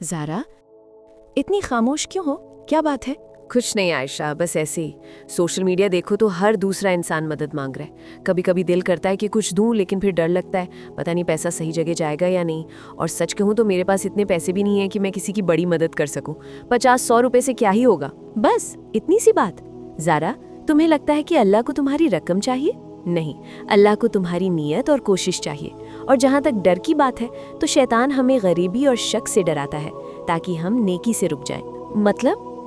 ज़ारा, इतनी खामोश क्यों हो? क्या बात है? कुछ नहीं आयशा, बस ऐसे ही। सोशल मीडिया देखो तो हर दूसरा इंसान मदद मांग रहा है। कभी कभी दिल करता है कि कुछ दूं, लेकिन फिर डर लगता है पता नहीं पैसा सही जगह जाएगा या नहीं। और सच कहूँ तो मेरे पास इतने पैसे भी नहीं है कि मैं किसी की बड़ी मदद कर सकूं। 50-100 रुपए से क्या ही होगा। बस इतनी सी बात? ज़ारा, तुम्हें लगता है कि अल्लाह को तुम्हारी रकम चाहिए? नहीं, अल्लाह को तुम्हारी नीयत और कोशिश चाहिए। और जहाँ तक डर की बात है तो शैतान हमें गरीबी और शक से डराता है ताकि हम नेकी से रुक जाएं।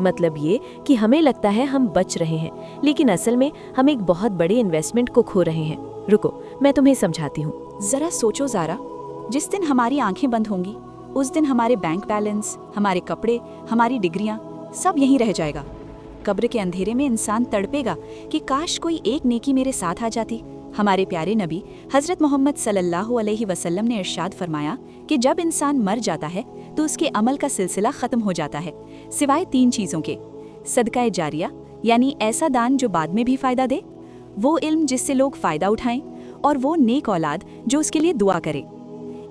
मतलब ये कि हमें लगता है हम बच रहे हैं, लेकिन असल में हम एक बहुत बड़े इन्वेस्टमेंट को खो रहे हैं। रुको, मैं तुम्हें समझाती हूँ। जरा सोचो ज़ारा, जिस दिन हमारी आंखें बंद होंगी उस दिन हमारे बैंक बैलेंस, हमारे कपड़े, हमारी डिग्रियां सब यहीं रह जाएगा। कब्र के अंधेरे में इंसान तड़पेगा कि काश कोई एक नेकी मेरे साथ आ जाती। हमारे प्यारे नबी हज़रत मोहम्मद सल्लल्लाहु अलैहि वसल्लम ने इरशाद फरमाया कि जब इंसान मर जाता है तो उसके अमल का सिलसिला ख़त्म हो जाता है, सिवाय 3 चीज़ों के। सदका जारिया, यानी ऐसा दान जो बाद में भी फ़ायदा दे, वो इल्म जिससे लोग फ़ायदा उठाएं, और वो नेक औलाद जो उसके लिए दुआ करे।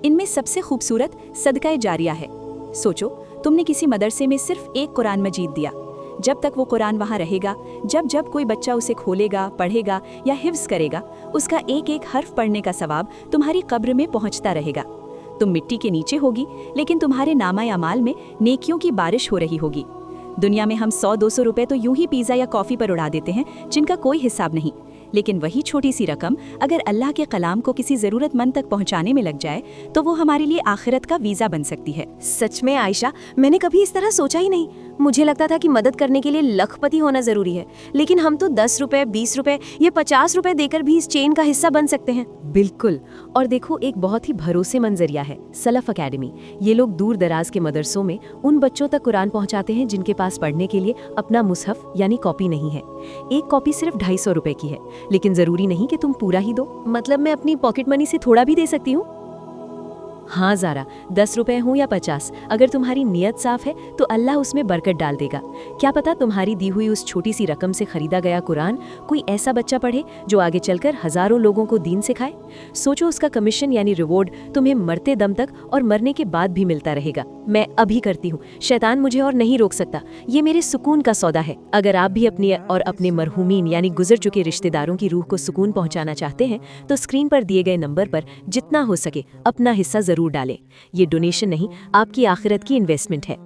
इनमें सबसे खूबसूरत सदका जारिया है। सोचो, तुमने किसी मदरसे में सिर्फ एक कुरान मजीद दिया। जब तक वो कुरान वहाँ रहेगा, जब कोई बच्चा उसे खोलेगा, पढ़ेगा या हिफ्ज़ करेगा, उसका एक एक हर्फ पढ़ने का सवाब तुम्हारी कब्र में पहुँचता रहेगा। तुम मिट्टी के नीचे होगी, लेकिन तुम्हारे नामा अमाल में नेकियों की बारिश हो रही होगी। दुनिया में हम 100-200 रुपए तो यूं ही पिज़्ज़ा या कॉफ़ी पर उड़ा देते हैं, जिनका कोई हिसाब नहीं। लेकिन वही छोटी सी रकम अगर अल्लाह के कलाम को किसी ज़रूरतमंद तक पहुंचाने में लग जाए तो वो हमारे लिए आखिरत का वीज़ा बन सकती है। सच में आयशा, मैंने कभी इस तरह सोचा ही नहीं। मुझे लगता था कि मदद करने के लिए लखपति होना जरूरी है, लेकिन हम तो 10 रुपए, 20 रुपए या 50 रुपए देकर भी इस चेन का हिस्सा बन सकते हैं। बिल्कुल। और देखो, एक बहुत ही भरोसेमंद जरिया है सलफ अकेडमी। ये लोग दूर दराज के मदरसों में उन बच्चों तक कुरान पहुंचाते हैं जिनके पास पढ़ने के लिए अपना मुसहफ यानी कॉपी नहीं है। एक कॉपी सिर्फ 250 रुपए की है, लेकिन जरूरी नहीं कि तुम पूरा ही दो। मतलब मैं अपनी पॉकेट मनी से थोड़ा भी दे सकती हूँ? हाँ ज़ारा, 10 रुपए हो या 50, अगर तुम्हारी नीयत साफ है तो अल्लाह उसमें बरकत डाल देगा। क्या पता तुम्हारी दी हुई उस छोटी सी रकम से खरीदा गया कुरान कोई ऐसा बच्चा पढ़े जो आगे चलकर हजारों लोगों को दीन सिखाए। सोचो, उसका कमीशन यानी रिवॉर्ड तुम्हें मरते दम तक और मरने के बाद भी मिलता रहेगा। मैं अभी करती हूँ, शैतान मुझे और नहीं रोक सकता। ये मेरे सुकून का सौदा है। अगर आप भी अपनी और अपने मरहूमीन यानी गुजर चुके रिश्तेदारों की रूह को सुकून पहुँचाना चाहते हैं तो स्क्रीन पर दिए गए नंबर पर जितना हो सके अपना हिस्सा जरूर डालें। ये डोनेशन नहीं, आपकी आखिरत की इन्वेस्टमेंट है।